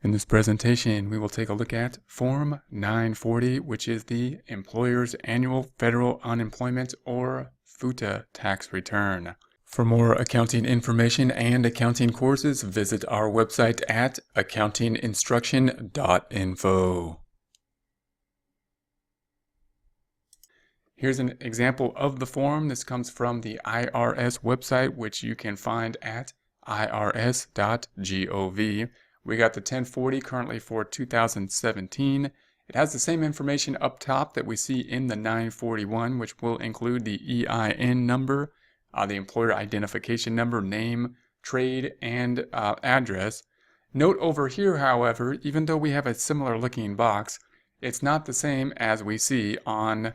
In this presentation, we will take a look at Form 940, which is the Employer's Annual Federal Unemployment or FUTA tax return. For more accounting information and accounting courses, visit our website at accountinginstruction.info. Here's an example of the form. This comes from the IRS website, which you can find at irs.gov. We got the 1040 currently for 2017. It has the same information up top that we see in the 941, which will include the EIN number, the employer identification number, name, trade, and address. Note over here, however, even though we have a similar looking box, it's not the same as we see on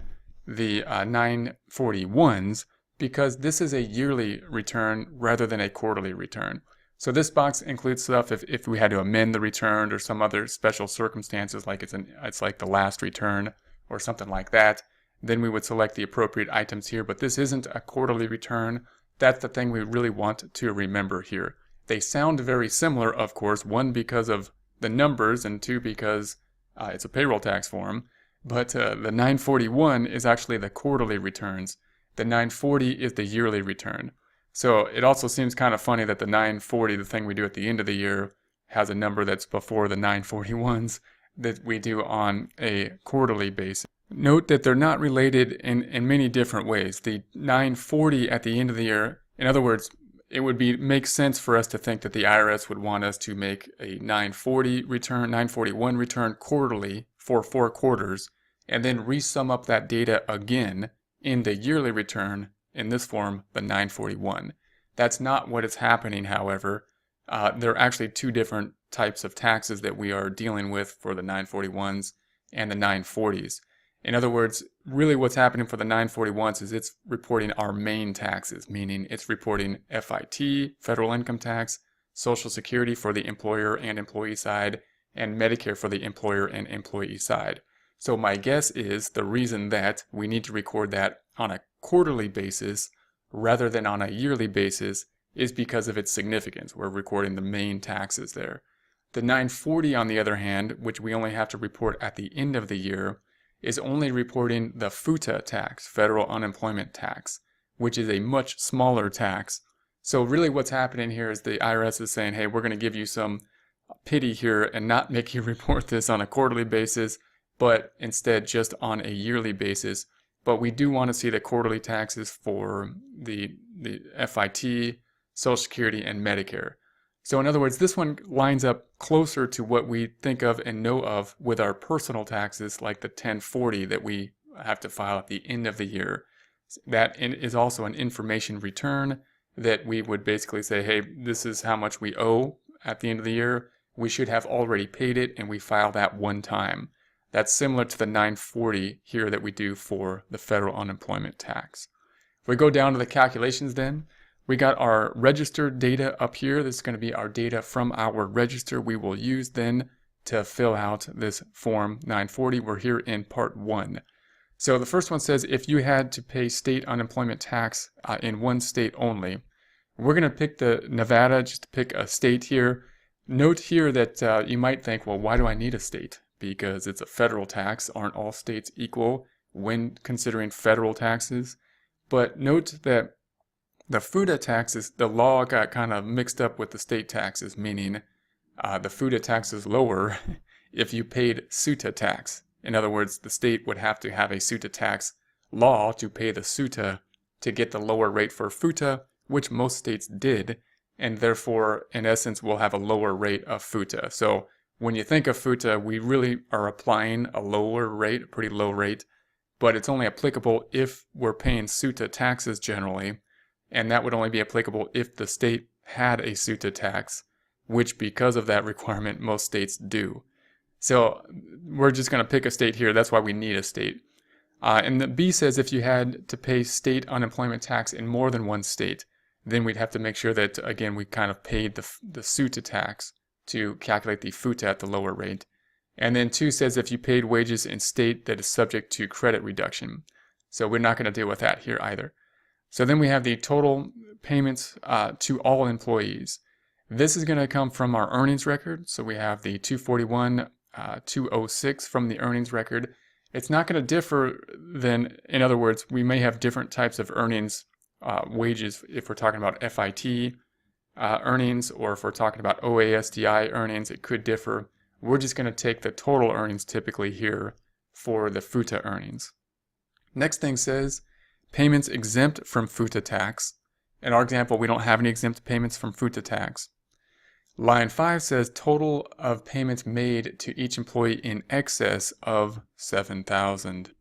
the 941s because this is a yearly return rather than a quarterly return. So this box includes stuff if we had to amend the return or some other special circumstances, like it's like the last return or something like that, then we would select the appropriate items here. But this isn't a quarterly return. That's the thing we really want to remember here. They sound very similar, of course, one because of the numbers and two because it's a payroll tax form. But the 941 is actually the quarterly returns. The 940 is the yearly return. So it also seems kind of funny that the 940, the thing we do at the end of the year, has a number that's before the 941s that we do on a quarterly basis. Note that they're not related in many different ways. The 940 at the end of the year, in other words, it would make sense for us to think that the IRS would want us to make a 940 return, 941 return quarterly for 4 quarters, and then resum up that data again in the yearly return, in this form, the 941. That's not what is happening, however. There are actually two different types of taxes that we are dealing with for the 941s and the 940s. In other words, really what's happening for the 941s is it's reporting our main taxes, meaning it's reporting FIT, federal income tax, Social Security for the employer and employee side, and Medicare for the employer and employee side. So my guess is the reason that we need to record that on a quarterly basis rather than on a yearly basis is because of its significance. We're recording the main taxes there. The 940, on the other hand, which we only have to report at the end of the year, is only reporting the FUTA tax, federal unemployment tax, which is a much smaller tax. So really what's happening here is the IRS is saying, hey, we're going to give you some pity here and not make you report this on a quarterly basis, but instead just on a yearly basis. But we do want to see the quarterly taxes for the FIT, Social Security, and Medicare. So in other words, this one lines up closer to what we think of and know of with our personal taxes, like the 1040 that we have to file at the end of the year. That is also an information return that we would basically say, hey, this is how much we owe at the end of the year. We should have already paid it, and we file that one time. That's similar to the 940 here that we do for the federal unemployment tax. If we go down to the calculations then, we got our registered data up here. This is going to be our data from our register we will use then to fill out this form 940. We're here in part 1. So the first one says if you had to pay state unemployment tax in one state only, we're going to pick the Nevada, just to pick a state here. Note here that you might think, well, why do I need a state? Because it's a federal tax. Aren't all states equal when considering federal taxes? But note that the FUTA taxes, the law got kind of mixed up with the state taxes, meaning the FUTA tax is lower if you paid SUTA tax. In other words, the state would have to have a SUTA tax law to pay the SUTA to get the lower rate for FUTA, which most states did, and therefore, in essence, will have a lower rate of FUTA. So when you think of FUTA, we really are applying a lower rate, a pretty low rate, but it's only applicable if we're paying SUTA taxes generally, and that would only be applicable if the state had a SUTA tax, which because of that requirement, most states do. So we're just going to pick a state here. That's why we need a state. And the B says if you had to pay state unemployment tax in more than one state, then we'd have to make sure that, again, we kind of paid the SUTA tax to calculate the FUTA at the lower rate. And then 2 says if you paid wages in state that is subject to credit reduction. So we're not going to deal with that here either. So then we have the total payments to all employees. This is going to come from our earnings record. So we have the 241,206 from the earnings record. It's not going to differ then, in other words, we may have different types of earnings wages if we're talking about FIT earnings, or if we're talking about OASDI earnings, it could differ. We're just going to take the total earnings typically here for the FUTA earnings. Next thing says payments exempt from FUTA tax. In our example, we don't have any exempt payments from FUTA tax. Line 5 says total of payments made to each employee in excess of $7,000.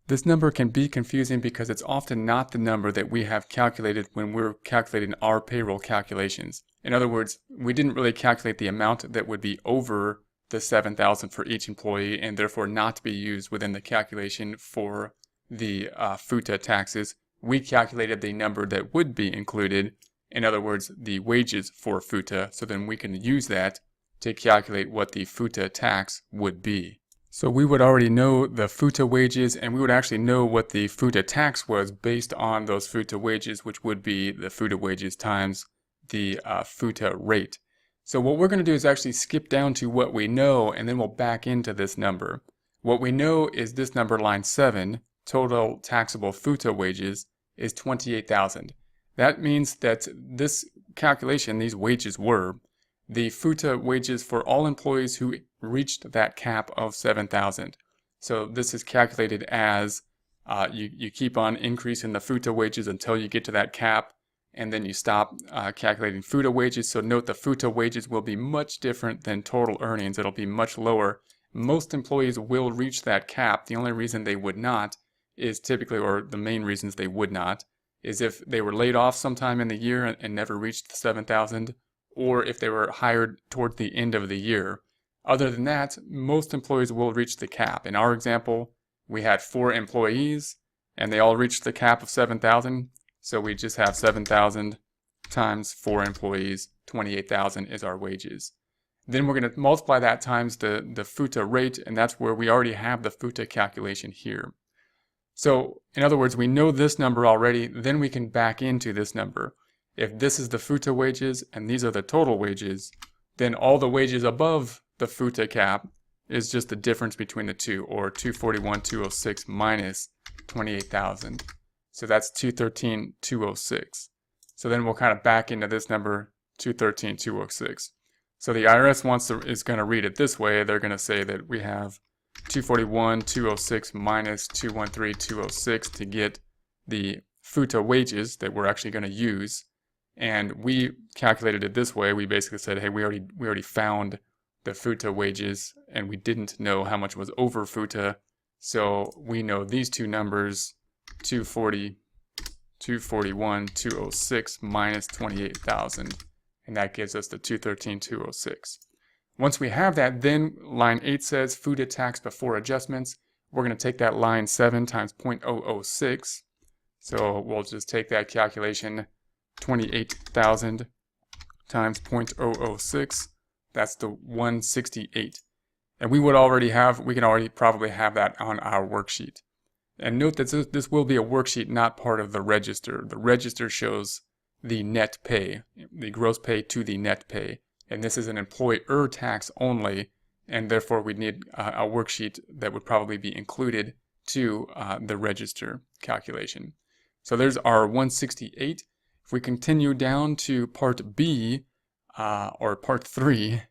This number can be confusing because it's often not the number that we have calculated when we're calculating our payroll calculations. In other words, we didn't really calculate the amount that would be over the $7,000 for each employee and therefore not to be used within the calculation for the FUTA taxes. We calculated the number that would be included, in other words, the wages for FUTA, so then we can use that to calculate what the FUTA tax would be. So we would already know the FUTA wages, and we would actually know what the FUTA tax was based on those FUTA wages, which would be the FUTA wages times the FUTA rate. So what we're going to do is actually skip down to what we know, and then we'll back into this number. What we know is this number, line 7, total taxable FUTA wages, is $28,000. That means that this calculation, these wages were the FUTA wages for all employees who reached that cap of $7,000. So this is calculated as you keep on increasing the FUTA wages until you get to that cap, and then you stop calculating FUTA wages. So note the FUTA wages will be much different than total earnings. It'll be much lower. Most employees will reach that cap. The only reason they would not is typically, or the main reasons they would not, is if they were laid off sometime in the year and never reached the $7,000, or if they were hired towards the end of the year. Other than that, most employees will reach the cap. In our example, we had 4 employees, and they all reached the cap of $7,000. So we just have $7,000 times 4 employees, $28,000 is our wages. Then we're going to multiply that times the FUTA rate, and that's where we already have the FUTA calculation here. So in other words, we know this number already, then we can back into this number. If this is the FUTA wages and these are the total wages, then all the wages above the FUTA cap is just the difference between the two, or 241,206 minus 28,000. So that's 213,206. So then we'll kind of back into this number, 213,206. So the IRS is going to read it this way. They're going to say that we have 241,206 minus 213,206 to get the FUTA wages that we're actually going to use. And we calculated it this way. We basically said, hey, we already found the FUTA wages, and we didn't know how much was over FUTA. So we know these two numbers, 241,206 minus 28,000, and that gives us the 213,206. Once we have that, then line 8 says FUTA tax before adjustments. We're going to take that line 7 times 0.006. So we'll just take that calculation, 28,000 times 0.006. That's the 168. And we can already probably have that on our worksheet. And note that this will be a worksheet, not part of the register. The register shows the net pay, the gross pay to the net pay. And this is an employer tax only, and therefore we'd need a worksheet that would probably be included to the register calculation. So there's our 168. If we continue down to part B, or part 3,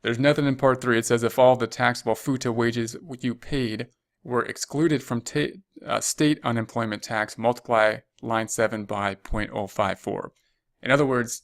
there's nothing in part 3. It says if all the taxable FUTA wages you paid were excluded from state unemployment tax, multiply line 7 by 0.054. In other words,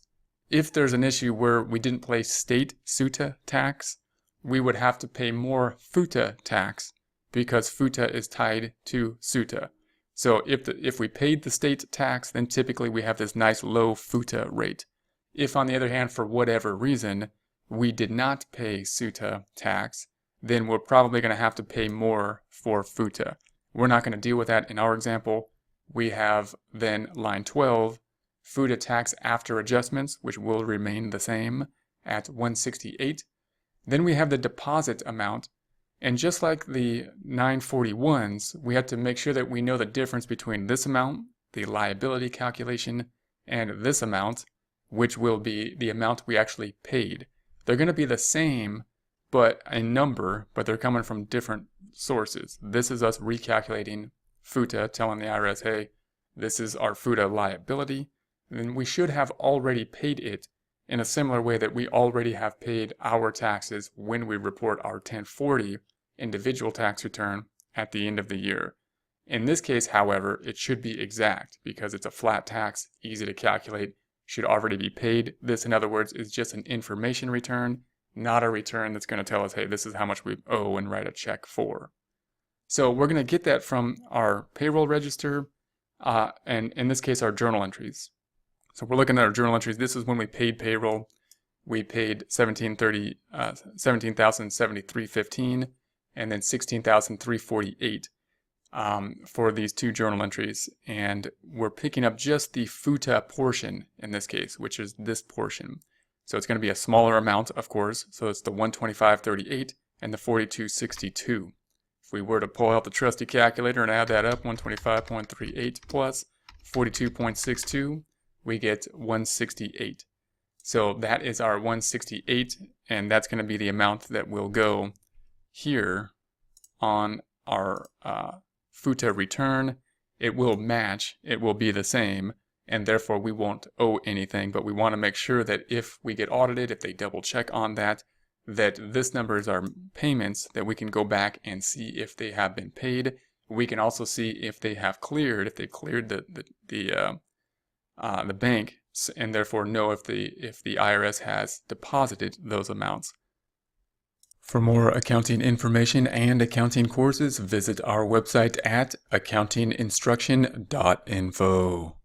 if there's an issue where we didn't pay state SUTA tax, we would have to pay more FUTA tax because FUTA is tied to SUTA. So if we paid the state tax, then typically we have this nice low FUTA rate. If, on the other hand, for whatever reason, we did not pay SUTA tax, then we're probably going to have to pay more for FUTA. We're not going to deal with that in our example. We have then line 12, FUTA tax after adjustments, which will remain the same at 168. Then we have the deposit amount. And just like the 941s, we have to make sure that we know the difference between this amount, the liability calculation, and this amount, which will be the amount we actually paid. They're going to be the same, but in number, but they're coming from different sources. This is us recalculating FUTA, telling the IRS, hey, this is our FUTA liability. Then we should have already paid it in a similar way that we already have paid our taxes when we report our 1040 individual tax return at the end of the year. In this case, however, it should be exact because it's a flat tax, easy to calculate, should already be paid. This, in other words, is just an information return, not a return that's going to tell us, hey, this is how much we owe and write a check for. So we're going to get that from our payroll register, and in this case, our journal entries. So we're looking at our journal entries. This is when we paid payroll. We paid $17,073.15 and then $16,348 for these two journal entries. And we're picking up just the FUTA portion in this case, which is this portion. So it's going to be a smaller amount, of course. So it's the $125.38 and the $42.62. If we were to pull out the trusty calculator and add that up, 125.38 plus 42.62, we get 168. So that is our 168, and that's going to be the amount that will go here on our FUTA return. It will match, it will be the same, and therefore we won't owe anything, but we want to make sure that if we get audited, if they double check on that, that this number is our payments, that we can go back and see if they have been paid. We can also see if they have cleared, if they cleared the bank, and therefore know if the IRS has deposited those amounts. For more accounting information and accounting courses, visit our website at accountinginstruction.info.